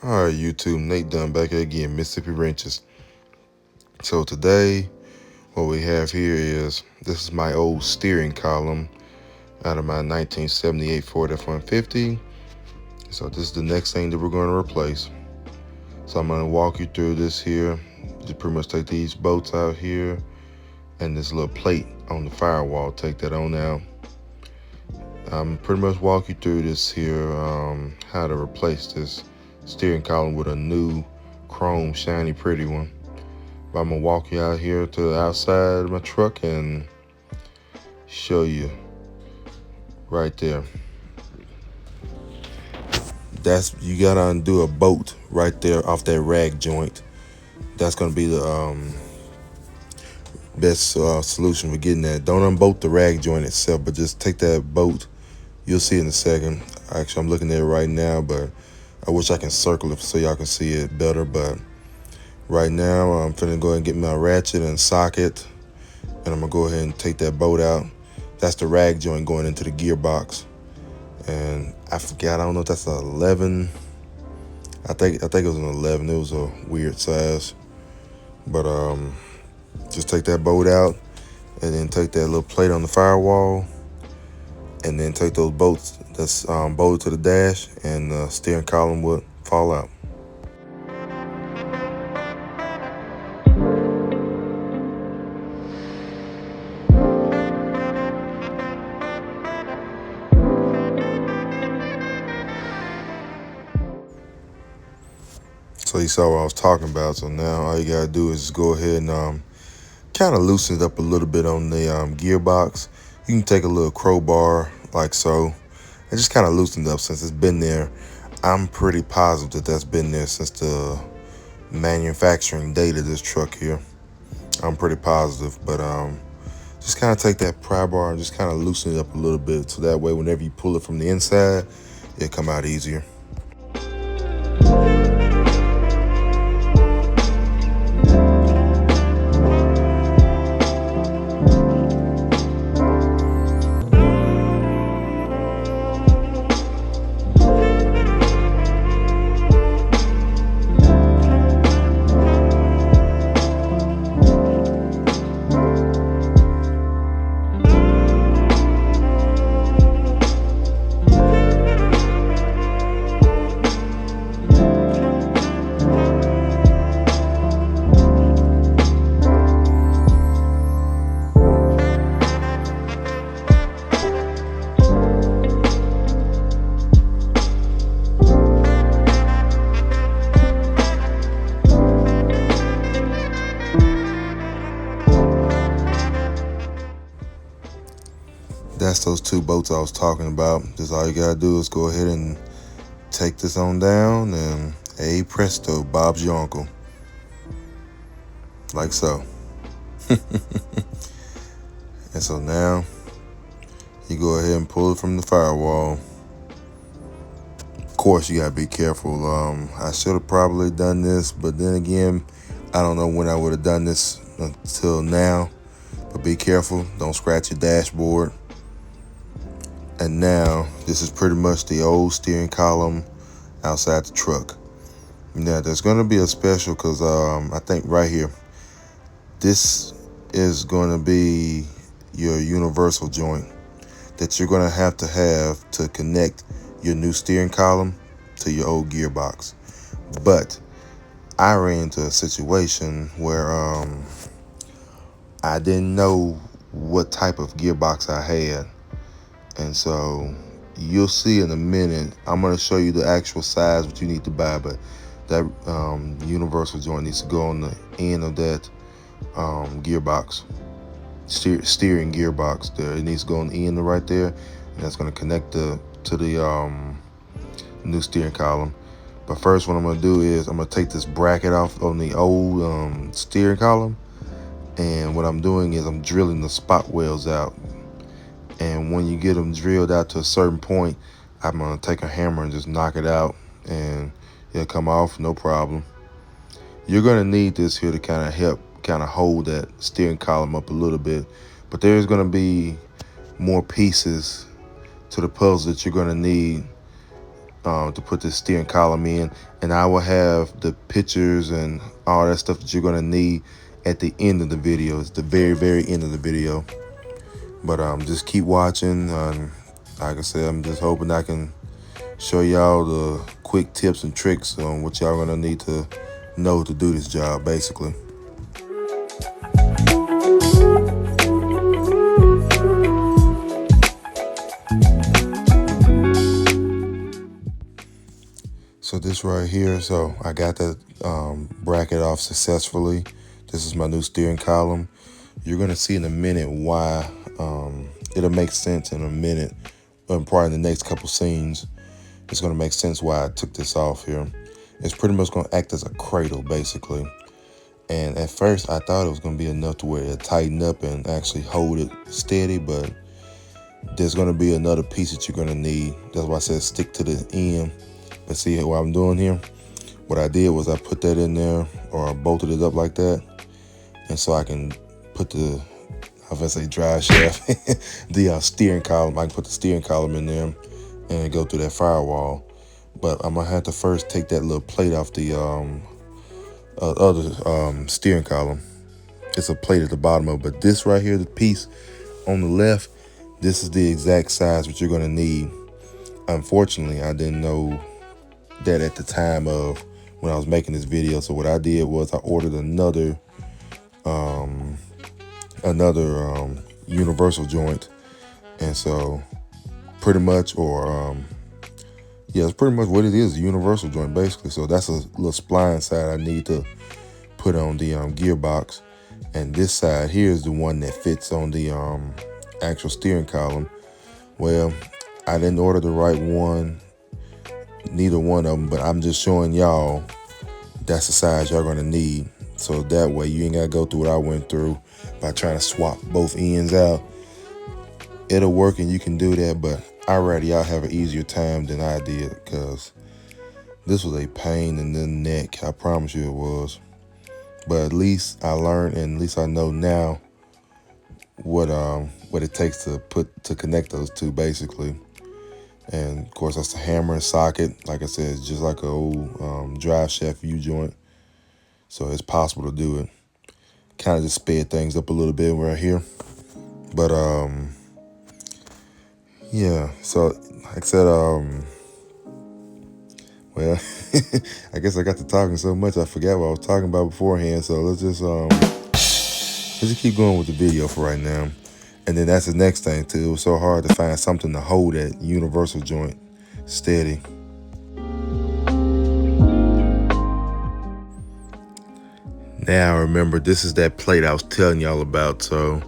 All right, YouTube, Nate Dunn back again, Mississippi Wrenches. So today, what we have here is, this is my old steering column out of my 1978 Ford F150. So this is the next thing that we're going to replace. So I'm going to walk you through this here. Just pretty much take these bolts out here and this little plate on the firewall, take that on out. I'm pretty much walk you through this here, how to replace this steering column with a new chrome shiny pretty one. But I'm gonna walk you out here to the outside of my truck and show you right there. You gotta undo a bolt right there off that rag joint. That's gonna be the best solution for getting that. Don't unbolt the rag joint itself, but just take that bolt. You'll see it in a second. Actually, I'm looking at it right now, but I wish I can circle it so y'all can see it better. But right now, I'm finna go ahead and get my ratchet and socket, and I'm gonna go ahead and take that bolt out. That's the rag joint going into the gearbox. And I forgot, I don't know if that's an 11. I think it was an 11. It was a weird size. But just take that bolt out, and then take that little plate on the firewall, and then take those bolts that's bolted to the dash, and the steering column would fall out. So you saw what I was talking about. So now all you gotta do is just go ahead and kind of loosen it up a little bit on the gearbox. You can take a little crowbar like so and just kind of loosen it up since it's been there. I'm pretty positive that that's been there since the manufacturing date of this truck here. I'm pretty positive, but just kind of take that pry bar and just kind of loosen it up a little bit, so that way whenever you pull it from the inside, it'll come out easier. That's those two bolts I was talking about. Just all you gotta do is go ahead and take this on down, and hey presto, Bob's your uncle. Like so. And so now you go ahead and pull it from the firewall. Of course, you gotta be careful. I should have probably done this, but then again, I don't know when I would have done this until now. But be careful, don't scratch your dashboard. And now this is pretty much the old steering column outside the truck. Now there's going to be a special, because I think right here, this is going to be your universal joint that you're going to have to connect your new steering column to your old gearbox. But I ran into a situation where I didn't know what type of gearbox I had. And so you'll see in a minute, I'm going to show you the actual size what you need to buy, but that universal joint needs to go on the end of that gearbox, steering gearbox there. It needs to go on the end right there, and that's going to connect to the new steering column. But first, what I'm going to do is I'm going to take this bracket off on the old steering column, and what I'm doing is I'm drilling the spot welds out. And when you get them drilled out to a certain point, I'm going to take a hammer and just knock it out, and it'll come off, no problem. You're going to need this here to kind of help hold that steering column up a little bit. But there's going to be more pieces to the puzzle that you're going to need to put the steering column in, and I will have the pictures and all that stuff that you're gonna need at the end of the video. It's the very end of the video. But just keep watching. Like I said, I'm just hoping I can show y'all the quick tips and tricks on what y'all gonna need to know to do this job, basically. So this right here, so I got that bracket off successfully. This is my new steering column. You're gonna see in a minute why. It'll make sense in a minute, probably in the next couple scenes. It's gonna make sense why I took this off here. It's pretty much gonna act as a cradle, basically. And at first, I thought it was gonna be enough to where it tighten up and actually hold it steady, but there's gonna be another piece that you're gonna need. That's why I said stick to the end. But see what I'm doing here? What I did was I put that in there, or I bolted it up like that, and so I can put the, I was gonna say drive shaft, the steering column. I can put the steering column in there and go through that firewall. But I'm gonna have to first take that little plate off the other steering column. It's a plate at the bottom of it. But this right here, the piece on the left, this is the exact size that you're gonna need. Unfortunately, I didn't know that at the time of when I was making this video. So what I did was I ordered another universal joint, and so pretty much, or yeah, it's pretty much what it is, a universal joint basically. So that's a little spline side I need to put on the gearbox, and this side here is the one that fits on the actual steering column. Well, I didn't order the right one, neither one of them, but I'm just showing y'all that's the size y'all gonna need, so that way you ain't gotta go through what I went through by trying to swap both ends out. It'll work and you can do that, but I'd rather y'all have an easier time than I did, because this was a pain in the neck. I promise you it was. But at least I learned, and at least I know now what it takes to connect those two, basically. And of course, that's the hammer and socket. Like I said, it's just like an old drive shaft U-joint, so it's possible to do it. Kind of just sped things up a little bit right here, but yeah. So like I said, well, I guess I got to talking so much I forgot what I was talking about beforehand. So let's just keep going with the video for right now. And then that's the next thing too. It was so hard to find something to hold that universal joint steady. Now remember, this is that plate I was telling y'all about. So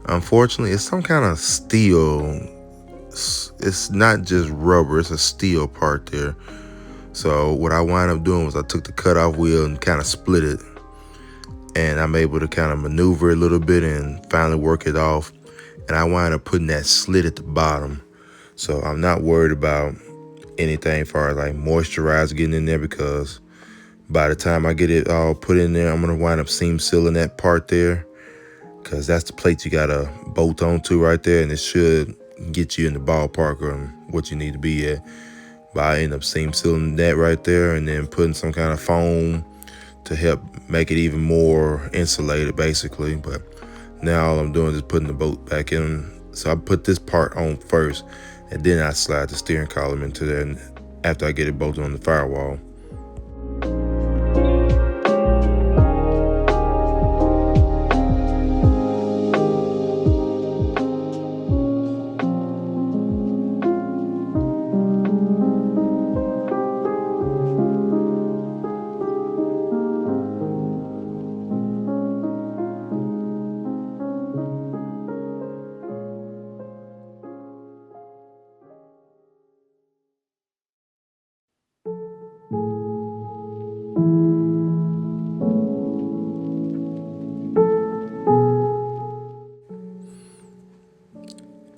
unfortunately, it's some kind of steel. It's not just rubber, it's a steel part there. So what I wound up doing was I took the cutoff wheel and kind of split it. And I'm able to kind of maneuver a little bit and finally work it off. And I wind up putting that slit at the bottom. So I'm not worried about anything as far as like moisturizer getting in there, because by the time I get it all put in there, I'm gonna wind up seam sealing that part there, because that's the plate you gotta bolt onto right there, and it should get you in the ballpark on what you need to be at. But I end up seam sealing that right there, and then putting some kind of foam to help make it even more insulated, basically. But now all I'm doing is putting the bolt back in. So I put this part on first, and then I slide the steering column into there after I get it bolted on the firewall.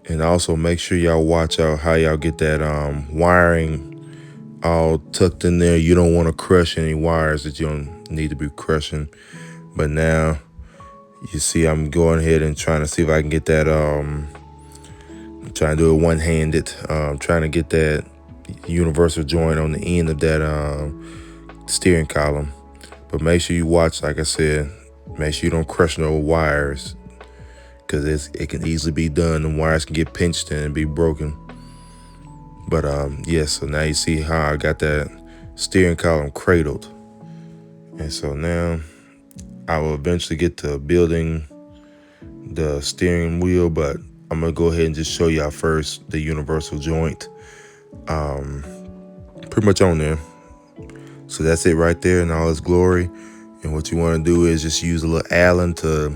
And also make sure y'all watch out how y'all get that wiring all tucked in there. You don't want to crush any wires that you don't need to be crushing. But now you see I'm going ahead and trying to see if I can get that, trying to do it one-handed, trying to get that universal joint on the end of that steering column. But make sure you watch, like I said, make sure you don't crush no wires, because it can easily be done. The wires can get pinched and be broken. But yeah, so now you see how I got that steering column cradled. And so now I will eventually get to building the steering wheel, but I'm gonna go ahead and just show y'all first the universal joint. Pretty much on there. So that's it right there in all its glory. And what you want to do is just use a little Allen to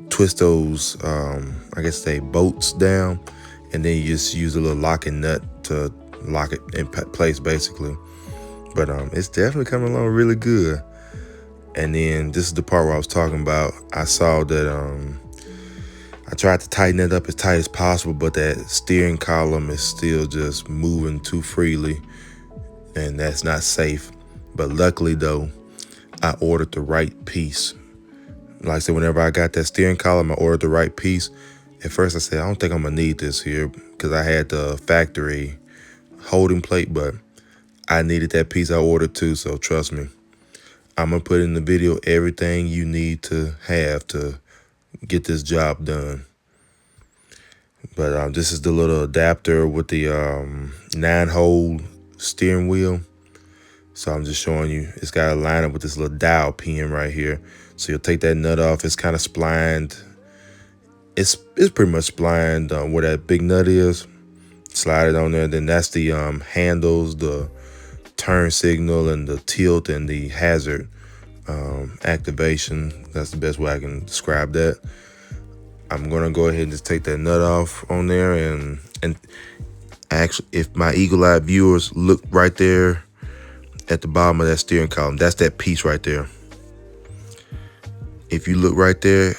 twist those, I guess they bolts down, and then you just use a little locking nut to lock it in place, basically. But it's definitely coming along really good. And then this is the part where I was talking about. I saw that I tried to tighten it up as tight as possible, but that steering column is still just moving too freely, and that's not safe. But luckily though, I ordered the right piece. Like I said, whenever I got that steering column, I ordered the right piece. At first I said, I don't think I'm gonna need this here, because I had the factory holding plate, but I needed that piece I ordered too, so trust me. I'm gonna put in the video everything you need to have to get this job done. But this is the little adapter with the 9-hole steering wheel. So I'm just showing you, it's got to line up with this little dial pin right here. So you'll take that nut off. It's kind of splined. It's pretty much splined where that big nut is. Slide it on there. Then that's the handles, the turn signal, and the tilt, and the hazard activation. That's the best way I can describe that. I'm gonna go ahead and just take that nut off on there, and actually, if my eagle-eyed viewers look right there at the bottom of that steering column, that's that piece right there. If you look right there,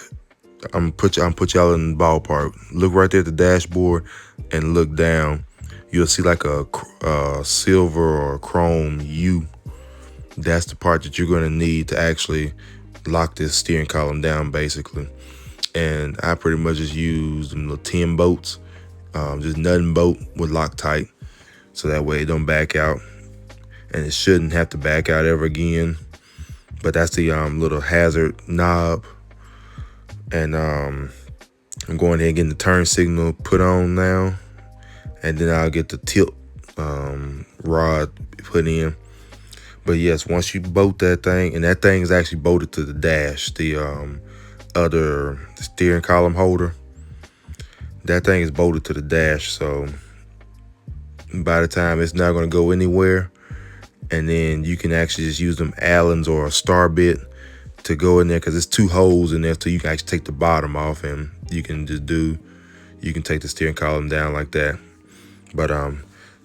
I'm put y'all in the ballpark. Look right there at the dashboard and look down. You'll see like a silver or chrome U. That's the part that you're gonna need to actually lock this steering column down, basically. And I pretty much just used them little 10 bolts, just nut and bolt with Loctite, so that way it don't back out, and it shouldn't have to back out ever again. But that's the little hazard knob, and I'm going ahead and getting the turn signal put on now, and then I'll get the tilt rod put in. But yes, once you bolt that thing, and that thing is actually bolted to the dash, the other steering column holder, that thing is bolted to the dash, so by the time it's not going to go anywhere. And then you can actually just use them Allens or a star bit to go in there, because it's 2 holes in there, so you can actually take the bottom off, and you can take the steering column down like that. But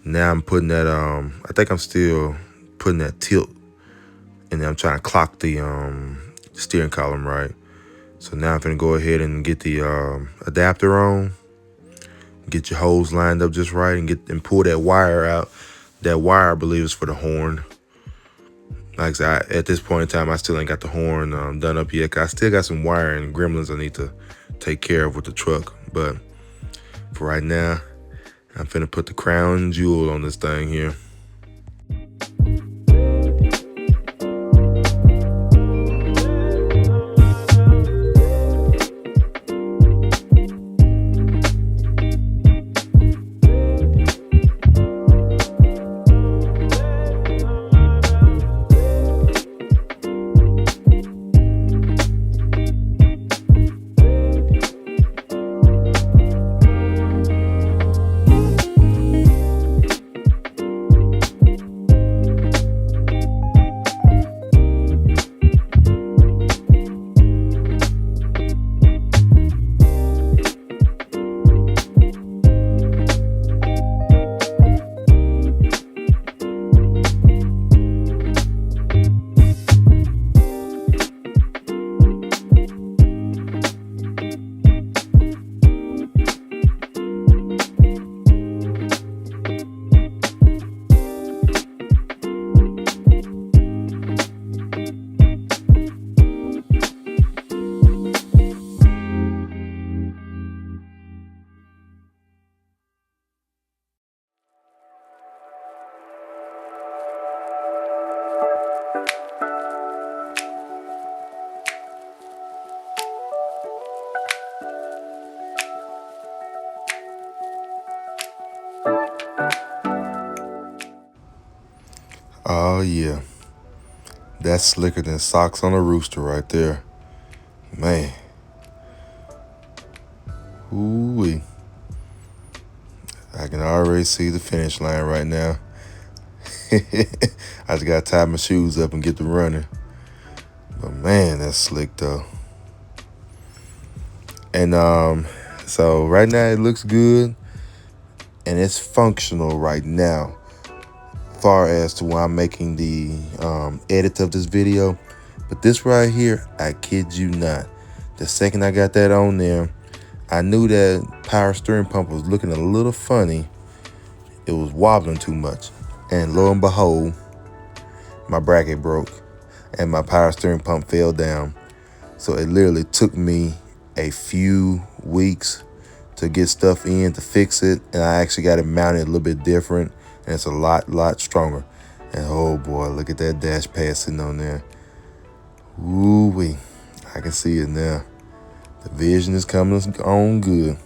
now I'm putting that I think I'm still putting that tilt, and then I'm trying to clock the steering column right. So now I'm gonna go ahead and get the adapter on, get your holes lined up just right, and pull that wire out. That wire, I believe, is for the horn. Like I said, at this point in time, I still ain't got the horn done up yet, 'cause I still got some wiring gremlins I need to take care of with the truck. But for right now, I'm finna put the crown jewel on this thing here. Oh yeah, that's slicker than socks on a rooster right there, man. Ooh, I can already see the finish line right now. I just gotta tie my shoes up and get to running. But man, that's slick though. And so right now it looks good and it's functional right now. Far as to why I'm making the edit of this video. But this right here, I kid you not. The second I got that on there, I knew that power steering pump was looking a little funny. It was wobbling too much. And lo and behold, my bracket broke and my power steering pump fell down. So it literally took me a few weeks to get stuff in to fix it. And I actually got it mounted a little bit different. And it's a lot stronger. And oh boy, look at that dash pad sitting on there. Ooh-wee, I can see it now. The vision is coming on good.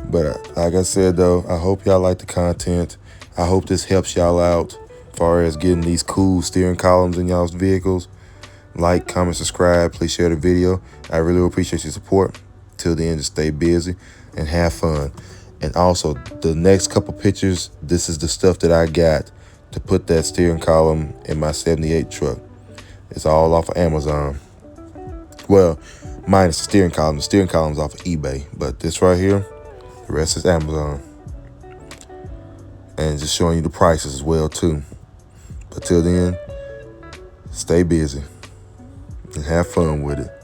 But like I said though, I hope y'all like the content. I hope this helps y'all out as far as getting these cool steering columns in y'all's vehicles. Like, comment, subscribe, please share the video. I really appreciate your support. Till the end, just stay busy and have fun. And also, the next couple pictures, this is the stuff that I got to put that steering column in my 78 truck. It's all off of Amazon. Well, minus the steering column. The steering column's off of eBay. But this right here, the rest is Amazon. And just showing you the prices as well, too. But till then, stay busy and have fun with it.